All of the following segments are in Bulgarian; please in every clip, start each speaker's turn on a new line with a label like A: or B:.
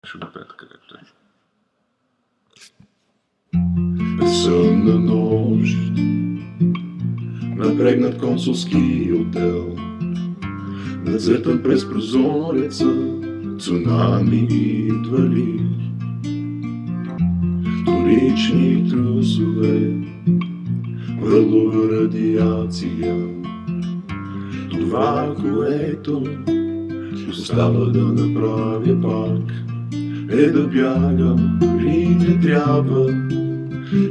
A: Ще го пея така, както е.
B: Безсънна нощ, напрегнат консулски отдел, нацветан през прозореца, цунами идвали, вторични трусове, върлова радиация. Това, което остава да направя пак, е да бягам, дори не трябва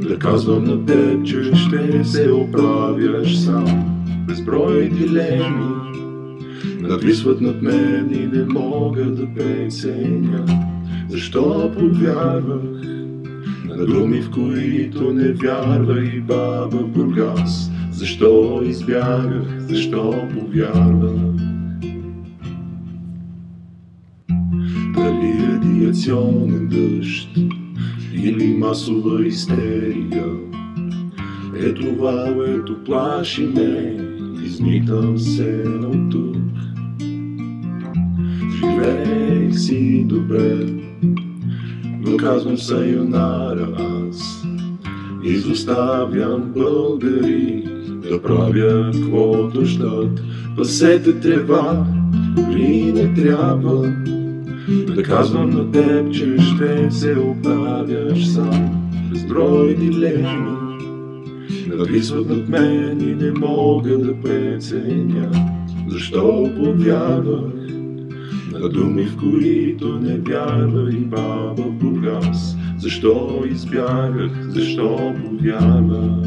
B: да казвам на теб, че ще се оправяш сам. Безброй дилеми надвисват над мен и не мога да преценя защо повярвах на думи, в които не вярва и баба в Бургас. Защо избягах, защо повярвах? Дали радиационен дъжд или масова истерия е това, което плаши ме, измитам се от тук. Живеех си добре, но казвам сайонара аз. Изоставям българи да правят каквото щат. Пасете трева, дори не трябва да казвам на теб, че ще се оправяш сам. Безброй дилеми нависват над мен и не мога да преценя защо повярвах на думи, в които не вярва и баба в Бургас. Защо избягах, защо повярвах?